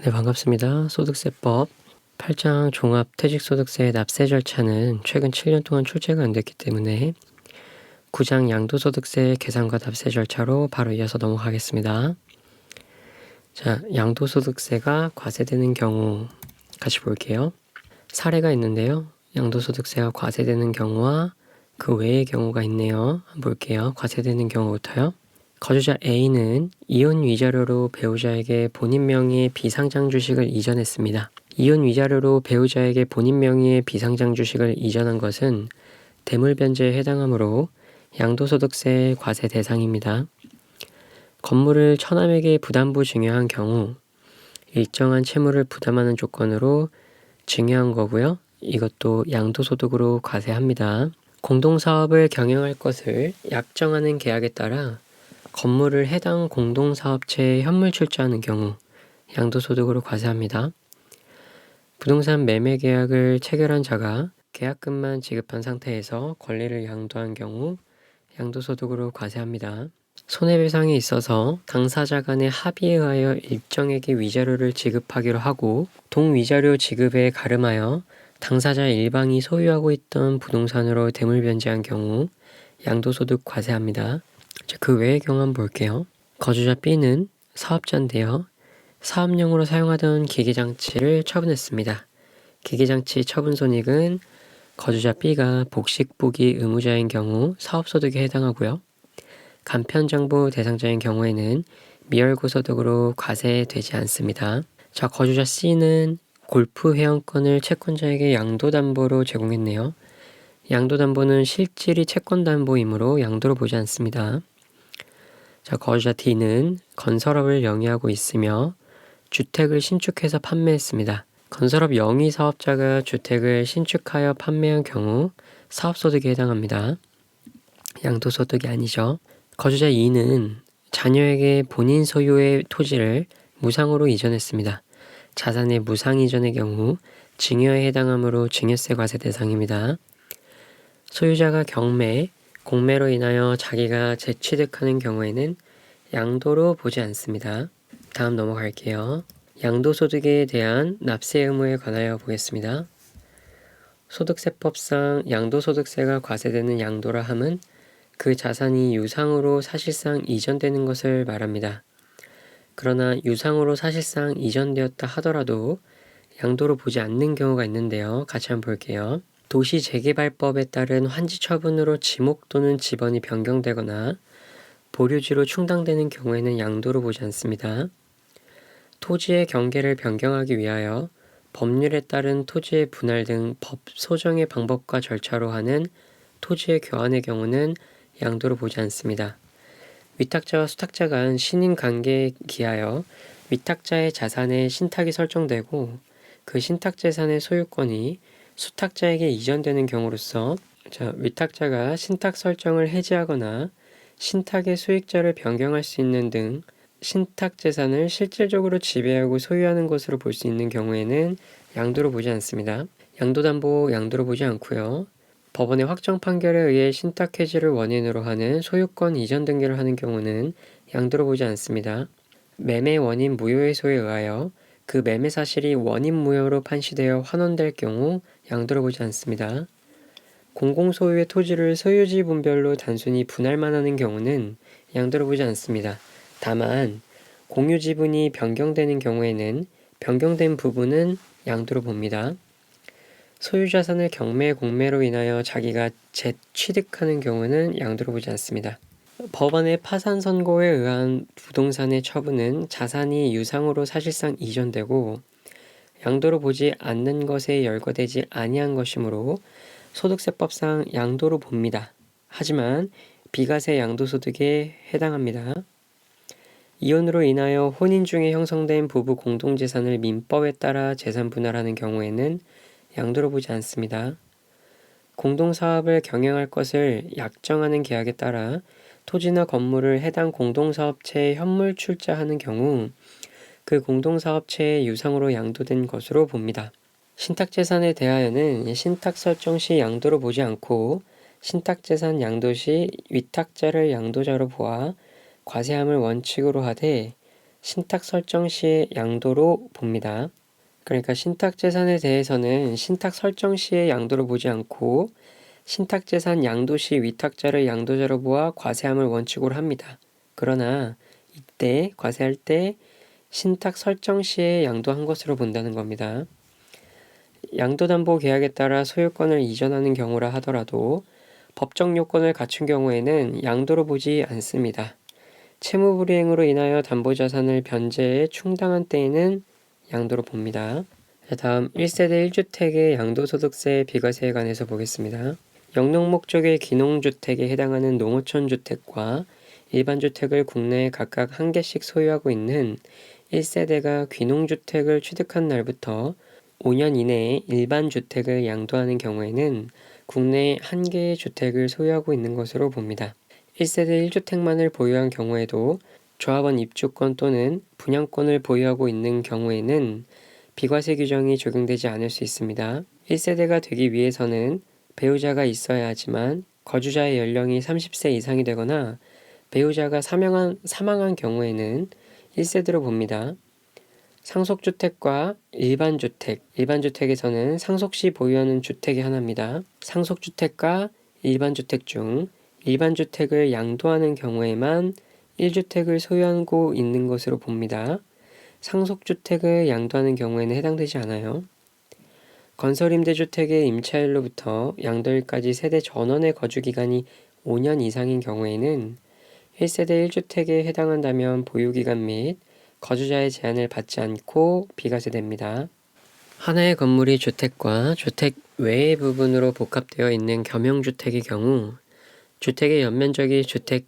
네, 반갑습니다. 소득세법 8장 종합퇴직소득세 납세 절차는 최근 7년 동안 출제가 안 됐기 때문에 9장 양도소득세 계산과 납세 절차로 바로 이어서 넘어가겠습니다. 자, 양도소득세가 과세되는 경우 같이 볼게요. 사례가 있는데요. 양도소득세가 과세되는 경우와 그 외의 경우가 있네요. 한번 볼게요. 과세되는 경우부터요. 거주자 A는 이혼 위자료로 배우자에게 본인 명의의 비상장 주식을 이전했습니다. 이혼 위자료로 배우자에게 본인 명의의 비상장 주식을 이전한 것은 대물변제에 해당하므로 양도소득세 과세 대상입니다. 건물을 처남에게 부담부 증여한 경우 일정한 채무를 부담하는 조건으로 증여한 거고요. 이것도 양도소득으로 과세합니다. 공동사업을 경영할 것을 약정하는 계약에 따라 건물을 해당 공동사업체에 현물 출자하는 경우 양도소득으로 과세합니다. 부동산 매매 계약을 체결한 자가 계약금만 지급한 상태에서 권리를 양도한 경우 양도소득으로 과세합니다. 손해배상에 있어서 당사자 간의 합의에 의하여 일정에게 위자료를 지급하기로 하고 동위자료 지급에 가름하여 당사자 일방이 소유하고 있던 부동산으로 대물변제한 경우 양도소득 과세합니다. 그 외의 경우 한번 볼게요. 거주자 B는 사업자인데요. 사업용으로 사용하던 기계장치를 처분했습니다. 기계장치 처분 손익은 거주자 B가 복식부기 의무자인 경우 사업소득에 해당하고요. 간편정보 대상자인 경우에는 미열고소득으로 과세되지 않습니다. 자, 거주자 C는 골프 회원권을 채권자에게 양도담보로 제공했네요. 양도담보는 실질이 채권담보이므로 양도로 보지 않습니다. 자, 거주자 D는 건설업을 영위하고 있으며 주택을 신축해서 판매했습니다. 건설업 영위 사업자가 주택을 신축하여 판매한 경우 사업소득에 해당합니다. 양도소득이 아니죠. 거주자 E는 자녀에게 본인 소유의 토지를 무상으로 이전했습니다. 자산의 무상 이전의 경우 증여에 해당하므로 증여세 과세 대상입니다. 소유자가 경매, 공매로 인하여 자기가 재취득하는 경우에는 양도로 보지 않습니다. 다음 넘어갈게요. 양도소득에 대한 납세 의무에 관하여 보겠습니다. 소득세법상 양도소득세가 과세되는 양도라 함은 그 자산이 유상으로 사실상 이전되는 것을 말합니다. 그러나 유상으로 사실상 이전되었다 하더라도 양도로 보지 않는 경우가 있는데요. 같이 한번 볼게요. 도시재개발법에 따른 환지 처분으로 지목 또는 지번이 변경되거나 보류지로 충당되는 경우에는 양도로 보지 않습니다. 토지의 경계를 변경하기 위하여 법률에 따른 토지의 분할 등 법 소정의 방법과 절차로 하는 토지의 교환의 경우는 양도로 보지 않습니다. 위탁자와 수탁자 간 신인 관계에 기하여 위탁자의 자산에 신탁이 설정되고 그 신탁 재산의 소유권이 수탁자에게 이전되는 경우로서 위탁자가 신탁 설정을 해지하거나 신탁의 수익자를 변경할 수 있는 등 신탁 재산을 실질적으로 지배하고 소유하는 것으로 볼 수 있는 경우에는 양도로 보지 않습니다. 양도담보 양도로 보지 않고요. 법원의 확정 판결에 의해 신탁 해지를 원인으로 하는 소유권 이전 등기를 하는 경우는 양도로 보지 않습니다. 매매 원인 무효해소에 의하여 그 매매 사실이 원인 무효로 판시되어 환원될 경우 양도로 보지 않습니다. 공공소유의 토지를 소유지 분별로 단순히 분할만 하는 경우는 양도로 보지 않습니다. 다만 공유 지분이 변경되는 경우에는 변경된 부분은 양도로 봅니다. 소유자산을 경매, 공매로 인하여 자기가 재취득하는 경우는 양도로 보지 않습니다. 법원의 파산 선고에 의한 부동산의 처분은 자산이 유상으로 사실상 이전되고 양도로 보지 않는 것에 열거되지 아니한 것이므로 소득세법상 양도로 봅니다. 하지만 비과세 양도소득에 해당합니다. 이혼으로 인하여 혼인 중에 형성된 부부 공동재산을 민법에 따라 재산 분할하는 경우에는 양도로 보지 않습니다. 공동사업을 경영할 것을 약정하는 계약에 따라 토지나 건물을 해당 공동사업체에 현물 출자하는 경우 그 공동사업체의 유상으로 양도된 것으로 봅니다. 신탁재산에 대하여는 신탁 설정 시 양도로 보지 않고 신탁재산 양도 시 위탁자를 양도자로 보아 과세함을 원칙으로 하되 신탁 설정 시의 양도로 봅니다. 그러니까 신탁재산에 대해서는 신탁 설정 시의 양도로 보지 않고 신탁재산 양도 시 위탁자를 양도자로 보아 과세함을 원칙으로 합니다. 그러나 이때 과세할 때 신탁 설정 시에 양도한 것으로 본다는 겁니다. 양도담보 계약에 따라 소유권을 이전하는 경우라 하더라도 법적 요건을 갖춘 경우에는 양도로 보지 않습니다. 채무불이행으로 인하여 담보자산을 변제에 충당한 때에는 양도로 봅니다. 다음 1세대 1주택의 양도소득세 비과세에 관해서 보겠습니다. 영농 목적의 기농주택에 해당하는 농어촌 주택과 일반 주택을 국내에 각각 한 개씩 소유하고 있는 1세대가 귀농주택을 취득한 날부터 5년 이내에 일반 주택을 양도하는 경우에는 국내에 한 개의 주택을 소유하고 있는 것으로 봅니다. 1세대 1주택만을 보유한 경우에도 조합원 입주권 또는 분양권을 보유하고 있는 경우에는 비과세 규정이 적용되지 않을 수 있습니다. 1세대가 되기 위해서는 배우자가 있어야 하지만 거주자의 연령이 30세 이상이 되거나 배우자가 사망한 경우에는 1세대로 봅니다. 상속주택과 일반주택, 일반주택에서는 상속시 보유하는 주택이 하나입니다. 상속주택과 일반주택 중 일반주택을 양도하는 경우에만 1주택을 소유하고 있는 것으로 봅니다. 상속주택을 양도하는 경우에는 해당되지 않아요. 건설임대주택의 임차일로부터 양도일까지 세대 전원의 거주기간이 5년 이상인 경우에는 1세대 1주택에 해당한다면 보유기간 및 거주자의 제한을 받지 않고 비과세됩니다. 하나의 건물이 주택과 주택 외의 부분으로 복합되어 있는 겸용주택의 경우 주택의 연면적이 주택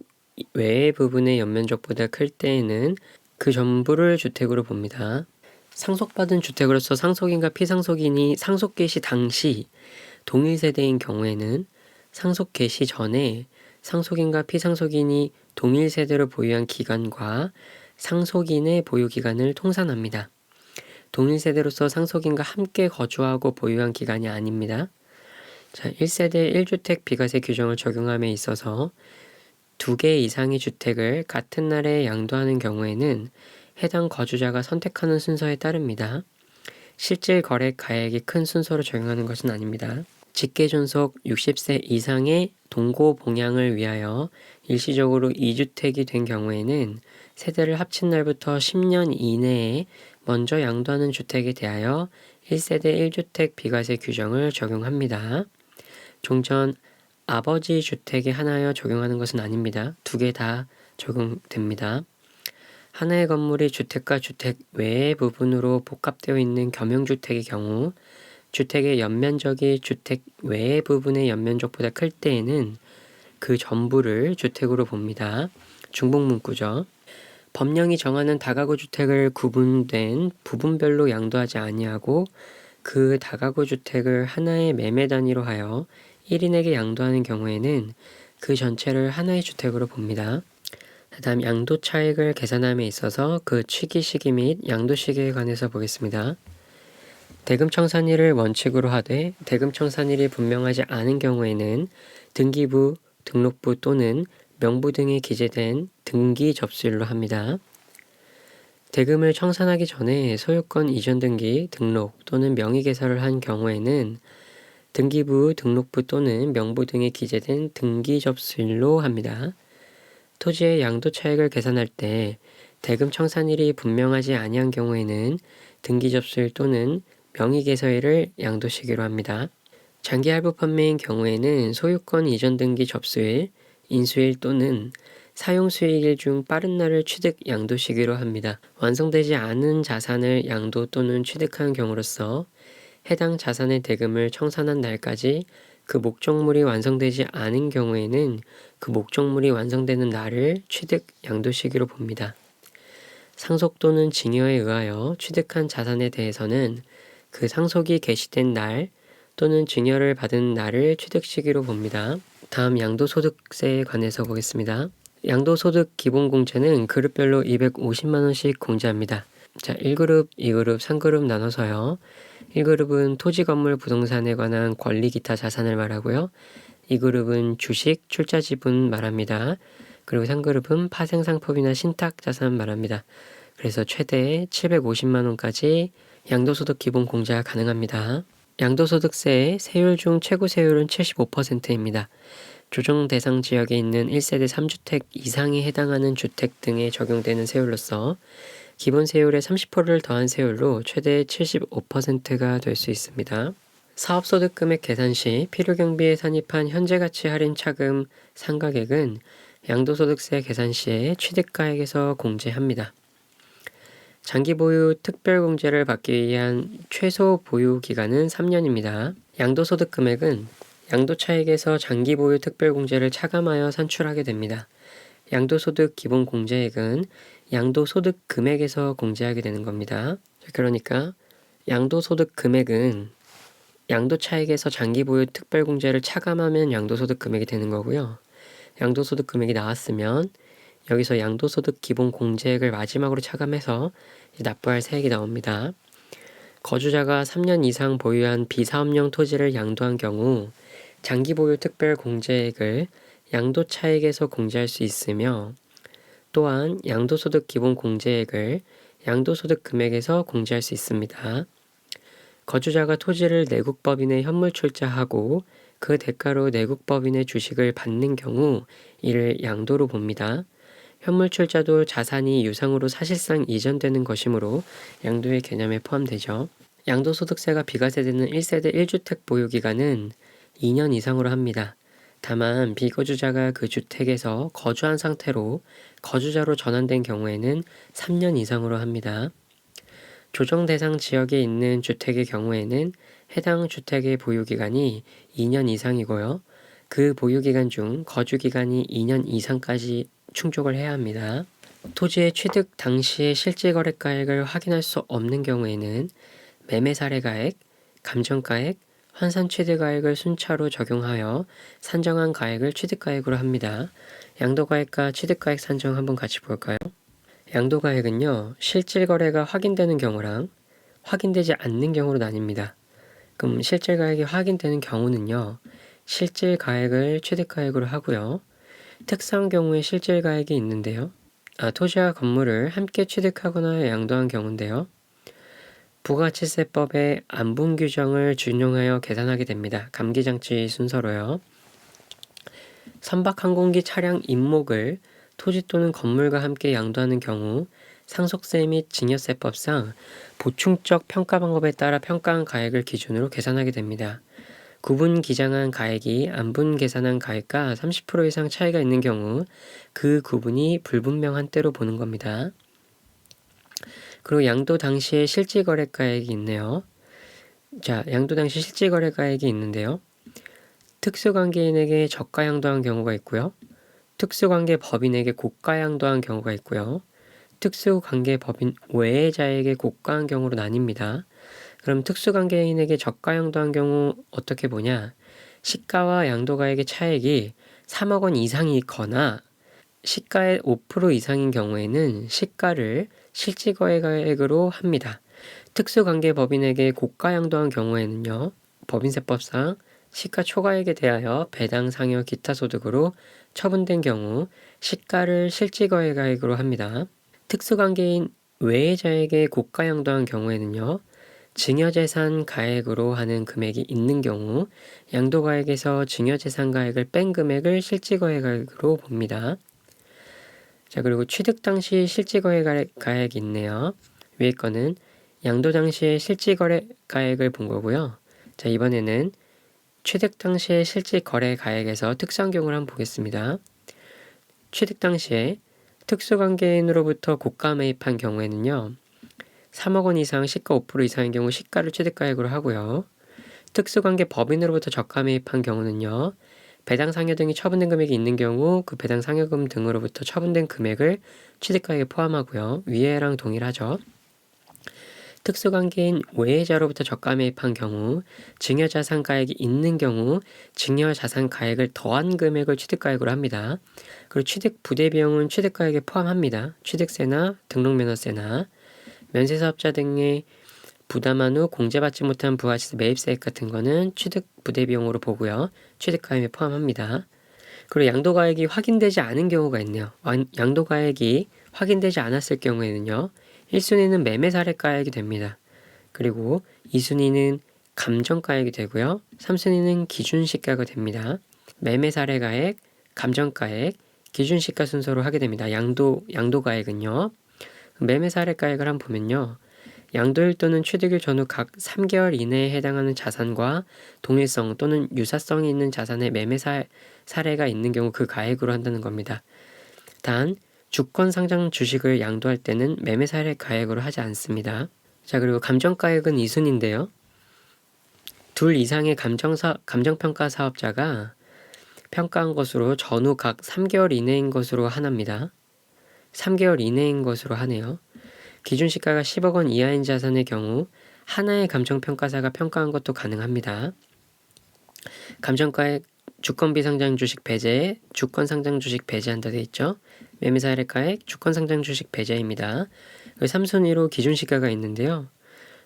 외의 부분의 연면적보다 클 때에는 그 전부를 주택으로 봅니다. 상속받은 주택으로서 상속인과 피상속인이 상속 개시 당시 동일 세대인 경우에는 상속 개시 전에 상속인과 피상속인이 동일 세대로 보유한 기간과 상속인의 보유 기간을 통산합니다. 동일 세대로서 상속인과 함께 거주하고 보유한 기간이 아닙니다. 1세대 1주택 비과세 규정을 적용함에 있어서 2개 이상의 주택을 같은 날에 양도하는 경우에는 해당 거주자가 선택하는 순서에 따릅니다. 실질 거래 가액이 큰 순서로 적용하는 것은 아닙니다. 직계존속 60세 이상의 동고봉양을 위하여 일시적으로 2주택이 된 경우에는 세대를 합친 날부터 10년 이내에 먼저 양도하는 주택에 대하여 1세대 1주택 비과세 규정을 적용합니다. 종전 아버지 주택에 하나여 적용하는 것은 아닙니다. 2개 다 적용됩니다. 하나의 건물이 주택과 주택 외의 부분으로 복합되어 있는 겸용주택의 경우 주택의 연면적이 주택 외의 부분의 연면적보다 클 때에는 그 전부를 주택으로 봅니다. 중복문구죠. 법령이 정하는 다가구 주택을 구분된 부분별로 양도하지 아니하고 그 다가구 주택을 하나의 매매 단위로 하여 1인에게 양도하는 경우에는 그 전체를 하나의 주택으로 봅니다. 다음 양도 차익을 계산함에 있어서 그 취기 시기 및 양도 시기에 관해서 보겠습니다. 대금청산일을 원칙으로 하되 대금청산일이 분명하지 않은 경우에는 등기부, 등록부 또는 명부 등에 기재된 등기 접수일로 합니다. 대금을 청산하기 전에 소유권 이전 등기, 등록 또는 명의 개설을 한 경우에는 등기부, 등록부 또는 명부 등에 기재된 등기 접수일로 합니다. 토지의 양도 차익을 계산할 때 대금 청산일이 분명하지 아니한 경우에는 등기 접수일 또는 명의 개설일을 양도 시기로 합니다. 장기 할부 판매인 경우에는 소유권 이전 등기 접수일, 인수일 또는 사용 수익일 중 빠른 날을 취득 양도 시기로 합니다. 완성되지 않은 자산을 양도 또는 취득한 경우로서 해당 자산의 대금을 청산한 날까지 그 목적물이 완성되지 않은 경우에는 그 목적물이 완성되는 날을 취득 양도 시기로 봅니다. 상속 또는 증여에 의하여 취득한 자산에 대해서는 그 상속이 개시된 날 또는 증여를 받은 날을 취득 시기로 봅니다. 다음 양도소득세에 관해서 보겠습니다. 양도소득 기본공제는 그룹별로 250만원씩 공제합니다. 1그룹, 2그룹, 3그룹 나눠서요. 1그룹은 토지, 건물, 부동산에 관한 권리 기타 자산을 말하고요. 2그룹은 주식, 출자 지분 말합니다. 그리고 3그룹은 파생상품이나 신탁 자산 말합니다. 그래서 최대 750만 원까지 양도소득 기본 공제가 가능합니다. 양도소득세의 세율 중 최고 세율은 75%입니다. 조정 대상 지역에 있는 1세대 3주택 이상에 해당하는 주택 등에 적용되는 세율로서 기본 세율의 30%를 더한 세율로 최대 75%가 될 수 있습니다. 사업소득 금액 계산 시 필요경비에 산입한 현재가치 할인 차금 상가액은 양도소득세 계산 시에 취득가액에서 공제합니다. 장기 보유 특별공제를 받기 위한 최소 보유 기간은 3년입니다. 양도소득 금액은 양도차익에서 장기 보유 특별공제를 차감하여 산출하게 됩니다. 양도소득 기본 공제액은 양도소득 금액에서 공제하게 되는 겁니다. 그러니까 양도소득 금액은 양도차익에서 장기 보유 특별공제를 차감하면 양도소득 금액이 되는 거고요. 양도소득 금액이 나왔으면 여기서 양도소득 기본 공제액을 마지막으로 차감해서 납부할 세액이 나옵니다. 거주자가 3년 이상 보유한 비사업용 토지를 양도한 경우 장기 보유 특별 공제액을 양도차익에서 공제할 수 있으며 또한 양도소득 기본 공제액을 양도소득 금액에서 공제할 수 있습니다. 거주자가 토지를 내국법인에 현물 출자하고 그 대가로 내국법인의 주식을 받는 경우 이를 양도로 봅니다. 현물 출자도 자산이 유상으로 사실상 이전되는 것이므로 양도의 개념에 포함되죠. 양도소득세가 비과세되는 1세대 1주택 보유기간은 2년 이상으로 합니다. 다만 비거주자가 그 주택에서 거주한 상태로 거주자로 전환된 경우에는 3년 이상으로 합니다. 조정 대상 지역에 있는 주택의 경우에는 해당 주택의 보유기간이 2년 이상이고요. 그 보유기간 중 거주기간이 2년 이상까지 충족을 해야 합니다. 토지의 취득 당시의 실질거래가액을 확인할 수 없는 경우에는 매매사례가액, 감정가액, 환산취득가액을 순차로 적용하여 산정한 가액을 취득가액으로 합니다. 양도가액과 취득가액 산정 한번 같이 볼까요? 양도가액은요, 실질거래가 확인되는 경우랑 확인되지 않는 경우로 나뉩니다. 그럼 실질가액이 확인되는 경우는요, 실질가액을 취득가액으로 하고요. 특수한 경우에 실질가액이 있는데요. 토지와 건물을 함께 취득하거나 양도한 경우인데요. 부가가치세법의 안분 규정을 준용하여 계산하게 됩니다. 감기장치 순서로요. 선박 항공기 차량 임목을 토지 또는 건물과 함께 양도하는 경우 상속세 및 증여세법상 보충적 평가 방법에 따라 평가한 가액을 기준으로 계산하게 됩니다. 구분 기장한 가액이 안분 계산한 가액과 30% 이상 차이가 있는 경우 그 구분이 불분명한 때로 보는 겁니다. 그리고 양도 당시의 실질거래가액이 있네요. 자, 양도 당시 실질거래가액이 있는데요. 특수관계인에게 저가양도한 경우가 있고요. 특수관계 법인에게 고가양도한 경우가 있고요. 특수관계 법인 외에자에게 고가한 경우로 나뉩니다. 그럼 특수관계인에게 저가양도한 경우 어떻게 보냐? 시가와 양도가액의 차액이 3억 원 이상이 있거나 시가의 5% 이상인 경우에는 시가를 실질거래가액으로 합니다. 특수관계법인에게 고가양도한 경우에는요. 법인세법상 시가 초과액에 대하여 배당, 상여, 기타 소득으로 처분된 경우 시가를 실질거래가액으로 합니다. 특수관계인 외자에게 고가양도한 경우에는요. 증여재산 가액으로 하는 금액이 있는 경우 양도가액에서 증여재산 가액을 뺀 금액을 실질거래가액으로 봅니다. 자, 그리고 취득 당시 실질거래가액이 있네요. 위에 거는 양도 당시의 실질거래가액을 본 거고요. 자, 이번에는 취득 당시의 실질거래가액에서 특수한 경우를 한번 보겠습니다. 취득 당시에 특수관계인으로부터 고가 매입한 경우에는요. 3억 원 이상 시가 5% 이상인 경우 시가를 취득가액으로 하고요. 특수관계 법인으로부터 저가 매입한 경우는요. 배당 상여 등이 처분된 금액이 있는 경우 그 배당 상여금 등으로부터 처분된 금액을 취득가액에 포함하고요. 위에랑 동일하죠. 특수관계인 외자로부터 저가 매입한 경우 증여자산 가액이 있는 경우 증여자산 가액을 더한 금액을 취득가액으로 합니다. 그리고 취득 부대비용은 취득가액에 포함합니다. 취득세나 등록면허세나 면세사업자 등의 부담한 후 공제받지 못한 부가가치세 매입세액 같은 거는 취득 부대비용으로 보고요. 취득가액에 포함합니다. 그리고 양도가액이 확인되지 않은 경우가 있네요. 양도가액이 확인되지 않았을 경우에는요. 1순위는 매매사례가액이 됩니다. 그리고 2순위는 감정가액이 되고요. 3순위는 기준시가가 됩니다. 매매사례가액, 감정가액, 기준시가 순서로 하게 됩니다. 양도가액은요. 매매사례가액을 한번 보면요. 양도일 또는 취득일 전후 각 3개월 이내에 해당하는 자산과 동일성 또는 유사성이 있는 자산의 매매 사례가 있는 경우 그 가액으로 한다는 겁니다. 단 주권 상장 주식을 양도할 때는 매매 사례 가액으로 하지 않습니다. 자, 그리고 감정가액은 2순인데요. 둘 이상의 감정평가 사업자가 평가한 것으로 전후 각 3개월 이내인 것으로 하나입니다. 3개월 이내인 것으로 하네요. 기준시가가 10억 원 이하인 자산의 경우 하나의 감정평가사가 평가한 것도 가능합니다. 감정가액 주권 비상장 주식 배제, 주권 상장 주식 배제한다 되어 있죠. 매매사례가액, 주권 상장 주식 배제입니다. 3순위로 기준시가가 있는데요.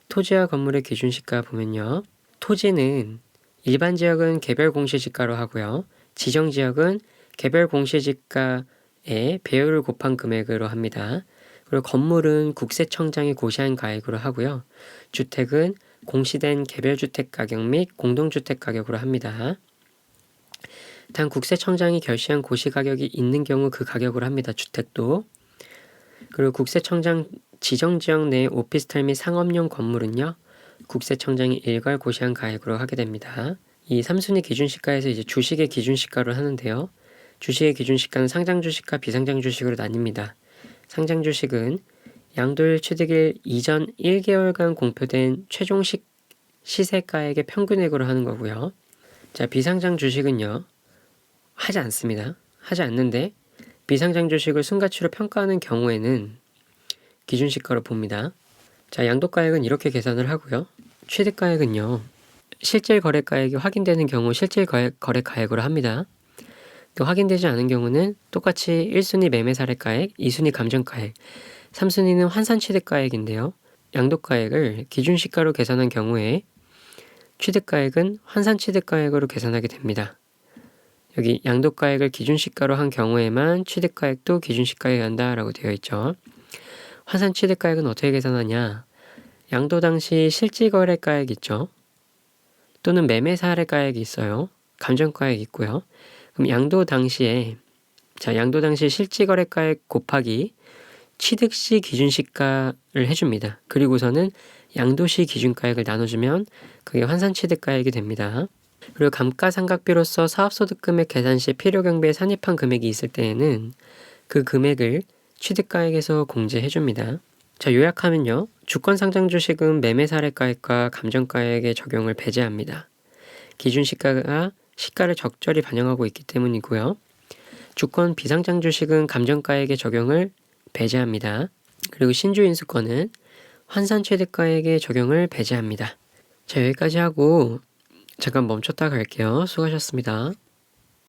토지와 건물의 기준시가 보면요. 토지는 일반 지역은 개별 공시지가로 하고요. 지정 지역은 개별 공시지가의 배율을 곱한 금액으로 합니다. 그리고 건물은 국세청장이 고시한 가액으로 하고요. 주택은 공시된 개별주택 가격 및 공동주택 가격으로 합니다. 단 국세청장이 결시한 고시 가격이 있는 경우 그 가격으로 합니다. 주택도. 그리고 국세청장 지정지역 내 오피스텔 및 상업용 건물은요. 국세청장이 일괄 고시한 가액으로 하게 됩니다. 이 3순위 기준시가에서 이제 주식의 기준시가를 하는데요. 주식의 기준시가는 상장주식과 비상장주식으로 나뉩니다. 상장주식은 양도일 취득일 이전 1개월간 공표된 최종 시세가액의 평균액으로 하는 거고요. 자, 비상장 주식은요. 하지 않습니다. 하지 않는데 비상장 주식을 순가치로 평가하는 경우에는 기준시가로 봅니다. 자, 양도가액은 이렇게 계산을 하고요. 취득가액은요. 실질거래가액이 확인되는 경우 실질거래가액으로 합니다. 또 확인되지 않은 경우는 똑같이 1순위 매매사례가액, 2순위 감정가액, 3순위는 환산취득가액인데요. 양도가액을 기준시가로 계산한 경우에 취득가액은 환산취득가액으로 계산하게 됩니다. 여기 양도가액을 기준시가로 한 경우에만 취득가액도 기준시가에 한다라고 되어 있죠. 환산취득가액은 어떻게 계산하냐? 양도 당시 실질거래가액 있죠. 또는 매매사례가액이 있어요. 감정가액 있고요. 그럼 양도 당시 실질거래가액 곱하기 취득시 기준시가를 해줍니다. 그리고서는 양도시 기준가액을 나눠주면 그게 환산취득가액이 됩니다. 그리고 감가상각비로서 사업소득금액 계산 시 필요경비에 산입한 금액이 있을 때에는 그 금액을 취득가액에서 공제해줍니다. 자, 요약하면요. 주권상장주식은 매매사례가액과 감정가액의 적용을 배제합니다. 기준시가가 시가를 적절히 반영하고 있기 때문이고요. 주권 비상장주식은 감정가액의 적용을 배제합니다. 그리고 신주인수권은 환산취득가액의 적용을 배제합니다. 자, 여기까지 하고 잠깐 멈췄다 갈게요. 수고하셨습니다.